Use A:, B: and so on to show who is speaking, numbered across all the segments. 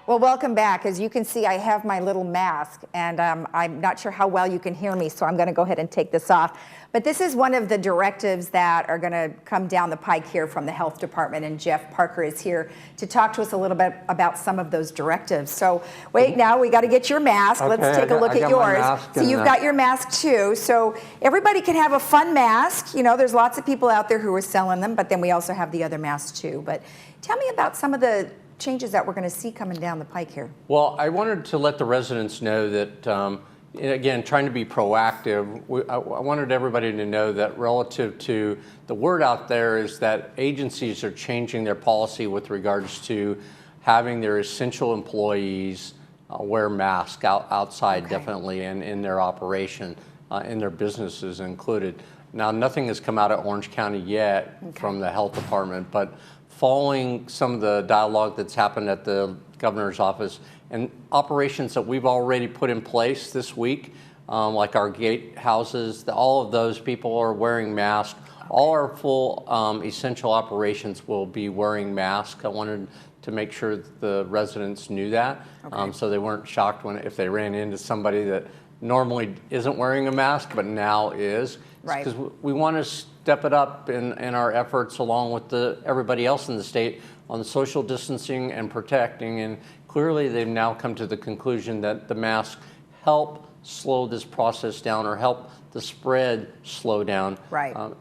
A: Well, welcome back. As you can see, I have my little mask, and I'm not sure how well you can hear me, so I'm going to go ahead and take this off. But this is one of the directives that are going to come down the pike here from the health department, and Jeff Parker is here to talk to us a little bit about some of those directives. So wait, now we got to get your mask.
B: Okay,
A: let's take a look at yours. So you've got your mask too. So everybody can have a fun mask. You know, there's lots of people out there who are selling them, but then we also have the other masks too. But tell me about some of the changes that we're going to see coming down the pike here.
B: Well, I wanted to let the residents know that, again, trying to be proactive, I wanted everybody to know that relative to the word out there is that agencies are changing their policy with regards to having their essential employees wear masks outside, definitely, and in their operation, in their businesses included. Now, nothing has come out of Orange County yet from the health department, but following some of the dialogue that's happened at the governor's office and operations that we've already put in place this week, like our gate houses, all of those people are wearing masks. All our full essential operations will be wearing masks. I wanted to make sure that the residents knew that, so they weren't shocked if they ran into somebody that normally isn't wearing a mask but now is. Because we want to step it up in our efforts along with everybody else in the state on the social distancing and protecting. And clearly they've now come to the conclusion that the masks help slow this process down or help the spread slow down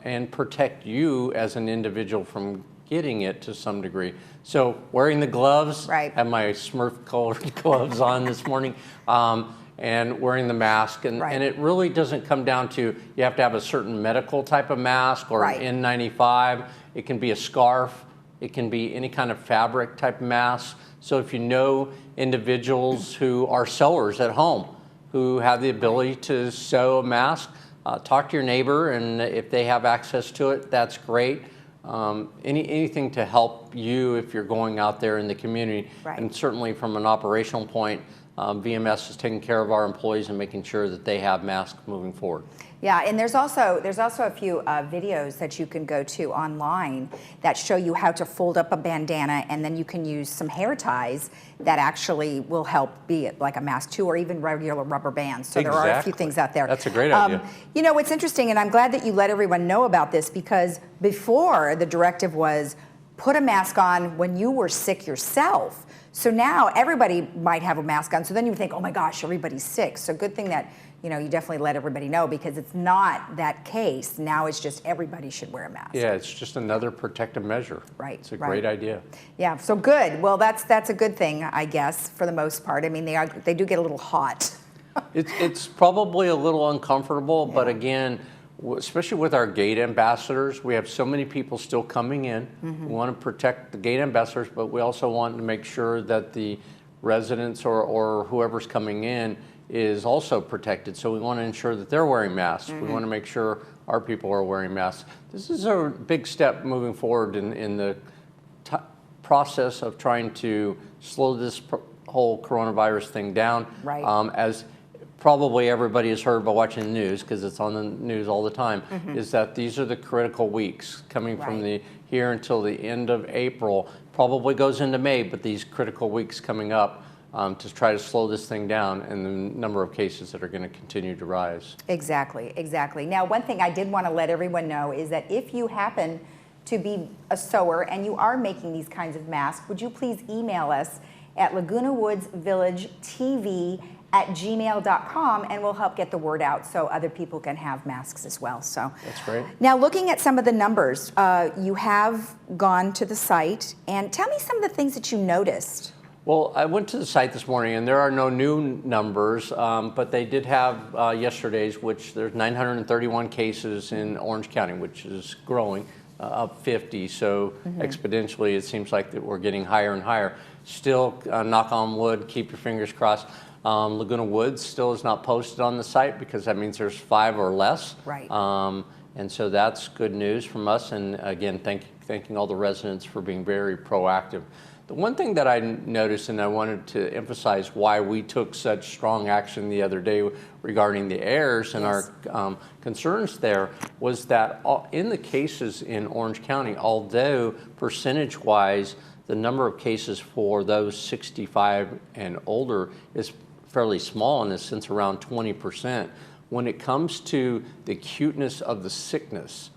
B: and protect you as an individual from getting it to some degree. So wearing the gloves, I have my Smurf colored gloves on this morning. And wearing the mask, and it really doesn't come down to you have to have a certain medical type of mask or an N95. It can be a scarf. It can be any kind of fabric type of mask. So if you know individuals who are sewers at home who have the ability to sew a mask, talk to your neighbor, and if they have access to it, that's great. Anything to help you if you're going out there in the community, and certainly from an operational point, VMS is taking care of our employees and making sure that they have masks moving forward.
A: Yeah, and there's also a few videos that you can go to online that show you how to fold up a bandana, and then you can use some hair ties that actually will help be it like a mask too, or even regular rubber bands. So there are a few things out there.
B: That's a great idea.
A: You know, it's interesting, and I'm glad that you let everyone know about this, because before the directive was put a mask on when you were sick yourself. So now everybody might have a mask on. So then you think, oh my gosh, everybody's sick. So good thing that, you know, you definitely let everybody know, because it's not that case. Now it's just everybody should wear a mask.
B: Yeah, it's just another protective measure. It's a great idea.
A: Yeah, so good. Well, that's a good thing, I guess, for the most part. I mean, they do get a little hot.
B: It's probably a little uncomfortable, but again, especially with our gate ambassadors, we have so many people still coming in. We want to protect the gate ambassadors, but we also want to make sure that the residents or whoever's coming in is also protected. So we want to ensure that they're wearing masks. We want to make sure our people are wearing masks. This is a big step moving forward in the process of trying to slow this whole coronavirus thing down. As probably everybody has heard by watching the news, because it's on the news all the time, is that these are the critical weeks coming from here until the end of April, probably goes into May, but these critical weeks coming up to try to slow this thing down and the number of cases that are going to continue to rise. Exactly.
A: Now, one thing I did want to let everyone know is that if you happen to be a sewer and you are making these kinds of masks, would you please email us at Laguna Woods Village TV @gmail.com, and we'll help get the word out so other people can have masks as well. So
B: that's great.
A: Now, looking at some of the numbers, you have gone to the site, and tell me some of the things that you noticed.
B: Well, I went to the site this morning, and there are no new numbers, but they did have yesterday's, which there's 931 cases in Orange County, which is growing, up 50. So exponentially, it seems like that we're getting higher and higher. Still, knock on wood, keep your fingers crossed. Laguna Woods still is not posted on the site, because that means there's 5 or less. And so that's good news from us. And again, thanking all the residents for being very proactive. The one thing that I noticed, and I wanted to emphasize why we took such strong action the other day regarding the heirs and our concerns there, was that in the cases in Orange County, although percentage-wise the number of cases for those 65 and older is fairly small in a sense, around 20%. When it comes to the acuteness of the sickness,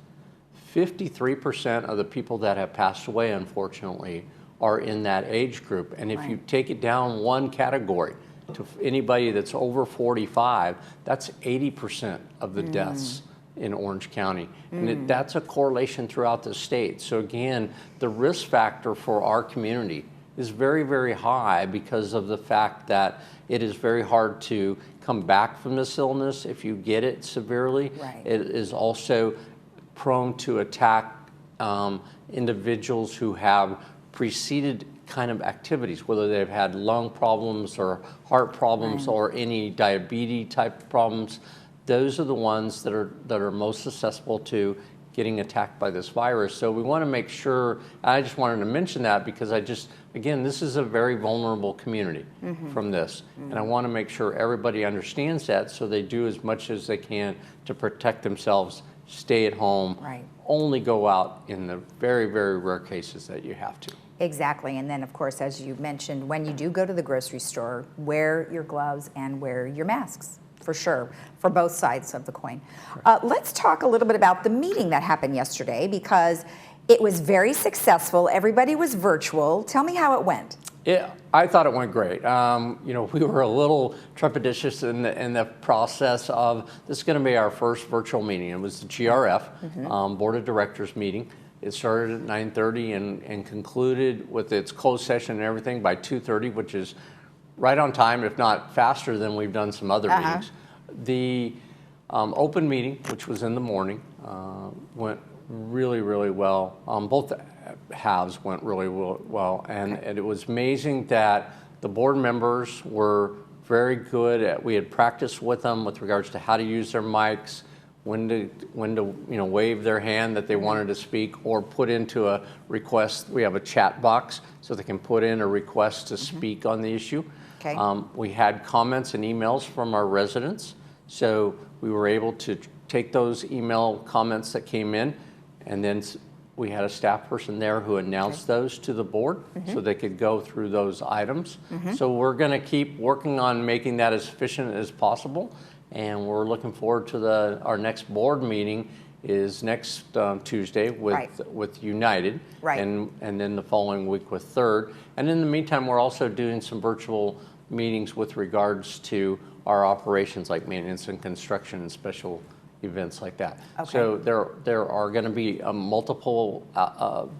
B: 53% of the people that have passed away, unfortunately, are in that age group. And if you take it down one category to anybody that's over 45, that's 80% of the deaths in Orange County. And that's a correlation throughout the state. So again, the risk factor for our community is very, very high because of the fact that it is very hard to come back from this illness if you get it severely. It is also prone to attack individuals who have preceded kind of activities, whether they've had lung problems or heart problems or any diabetes type problems. Those are the ones that are most susceptible to getting attacked by this virus. So we want to make sure, I just wanted to mention that because again, this is a very vulnerable community from this. And I want to make sure everybody understands that so they do as much as they can to protect themselves, stay at home, only go out in the very, very rare cases that you have to.
A: Exactly. And then, of course, as you mentioned, when you do go to the grocery store, wear your gloves and wear your masks. For sure, for both sides of the coin. Let's talk a little bit about the meeting that happened yesterday because it was very successful. Everybody was virtual. Tell me how it went.
B: I thought it went great. You know, we were a little trepidatious in the process of this is going to be our first virtual meeting. It was the GRF Board of Directors meeting. It started at 9:30 and concluded with its closed session and everything by 2:30, which is right on time, if not faster than we've done some other meetings. The open meeting, which was in the morning, went really, really well. Both halves went really well, and it was amazing that the board members were very good at, we had practiced with them with regards to how to use their mics, when to wave their hand that they wanted to speak or put into a request. We have a chat box so they can put in a request to speak on the issue. We had comments and emails from our residents, so we were able to take those email comments that came in, and then we had a staff person there who announced those to the board so they could go through those items. So we're going to keep working on making that as efficient as possible, and we're looking forward to our next board meeting is next Tuesday with United, and then the following week with Third. And in the meantime, we're also doing some virtual meetings with regards to our operations like maintenance and construction and special events like that. So there are going to be multiple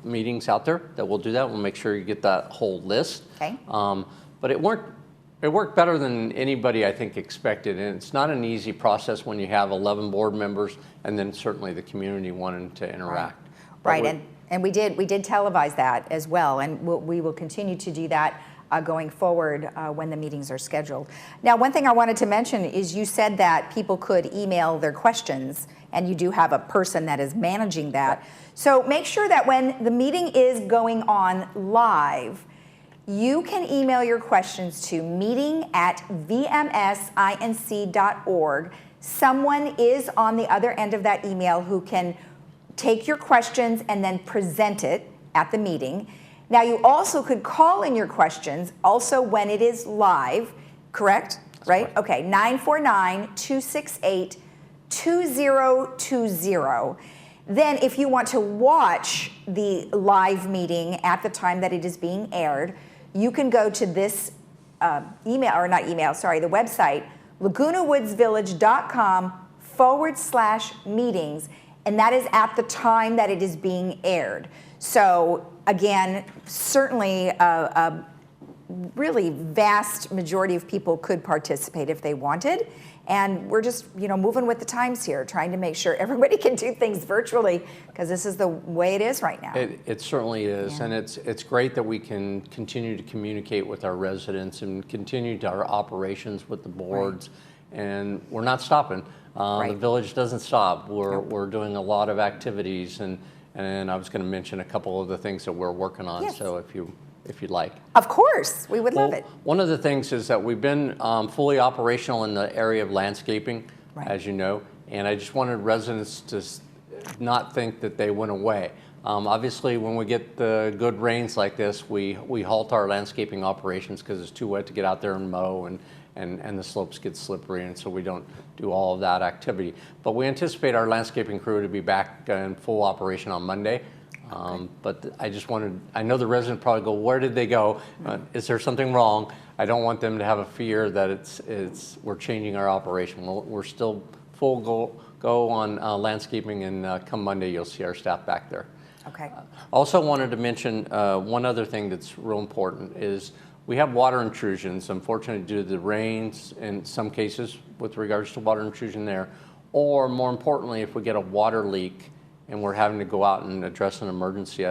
B: meetings out there that will do that. We'll make sure you get that whole list. But it worked better than anybody, I think, expected. And it's not an easy process when you have 11 board members and then certainly the community wanting to interact.
A: And we did televise that as well. And we will continue to do that going forward when the meetings are scheduled. Now, one thing I wanted to mention is you said that people could email their questions, and you do have a person that is managing that. So make sure that when the meeting is going on live, you can email your questions to meeting@vmsinc.org. Someone is on the other end of that email who can take your questions and then present it at the meeting. Now, you also could call in your questions also when it is live, correct? Right? Okay, 949-268-2020. Then if you want to watch the live meeting at the time that it is being aired, you can go to this the website, lagunawoodsvillage.com/meetings, and that is at the time that it is being aired. So again, certainly a really vast majority of people could participate if they wanted. And we're just, moving with the times here, trying to make sure everybody can do things virtually because this is the way it is right now.
B: It certainly is, and it's great that we can continue to communicate with our residents and continue our operations with the boards, and we're not stopping. The village doesn't stop. We're doing a lot of activities, and I was going to mention a couple of the things that we're working on. So if you'd like.
A: Of course, we would love it.
B: One of the things is that we've been fully operational in the area of landscaping, as you know, and I just wanted residents to not think that they went away. Obviously, when we get the good rains like this, we halt our landscaping operations because it's too wet to get out there and mow, and the slopes get slippery, and so we don't do all of that activity. But we anticipate our landscaping crew to be back in full operation on Monday. But I know the resident probably go, where did they go? Is there something wrong? I don't want them to have a fear that we're changing our operation. We're still full go on landscaping, and come Monday, you'll see our staff back there.
A: Okay.
B: Also wanted to mention one other thing that's real important is we have water intrusions, unfortunately due to the rains in some cases with regards to water intrusion there, or more importantly, if we get a water leak and we're having to go out and address an emergency.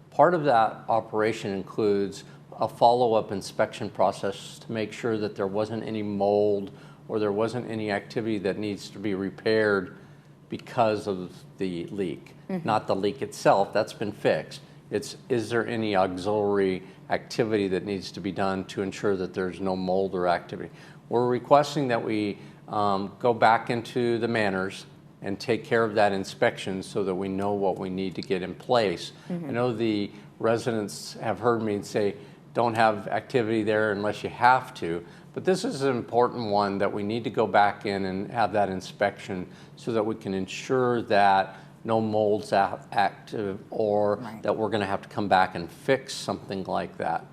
B: Part of that operation includes a follow-up inspection process to make sure that there wasn't any mold or there wasn't any activity that needs to be repaired because of the leak. Not the leak itself, that's been fixed. Is there any auxiliary activity that needs to be done to ensure that there's no mold or activity? We're requesting that we go back into the manors and take care of that inspection so that we know what we need to get in place. I know the residents have heard me say, don't have activity there unless you have to, but this is an important one that we need to go back in and have that inspection so that we can ensure that no mold's active, or that we're going to have to come back and fix something like that.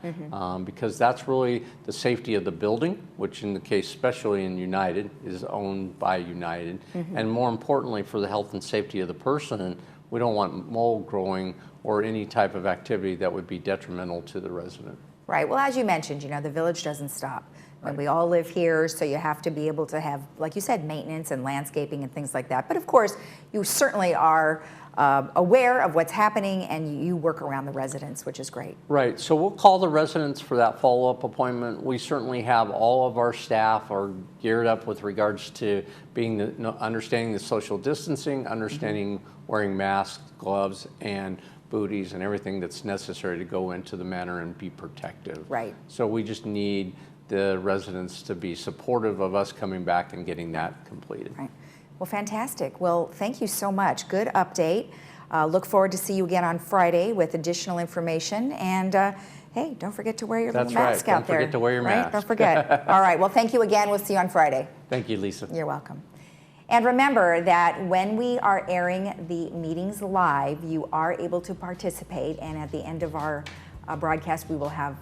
B: Because that's really the safety of the building, which in the case, especially in United, is owned by United. And more importantly, for the health and safety of the person, we don't want mold growing or any type of activity that would be detrimental to the resident.
A: Right. Well, as you mentioned, the village doesn't stop. And we all live here, so you have to be able to have, like you said, maintenance and landscaping and things like that. But of course, you certainly are aware of what's happening, and you work around the residents, which is great.
B: Right. So we'll call the residents for that follow-up appointment. We certainly have all of our staff are geared up with regards to understanding the social distancing, understanding wearing masks, gloves, and booties, and everything that's necessary to go into the manor and be protective.
A: Right.
B: So we just need the residents to be supportive of us coming back and getting that completed.
A: Right. Well, fantastic. Well, thank you so much. Good update. Look forward to see you again on Friday with additional information. And hey, don't forget to wear your little mask out there.
B: Don't forget to wear your mask.
A: Don't forget. All right. Well, thank you again. We'll see you on Friday.
B: Thank you, Lisa.
A: You're welcome. And remember that when we are airing the meetings live, you are able to participate. And at the end of our broadcast, we will have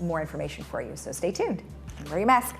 A: more information for you. So stay tuned and wear your mask.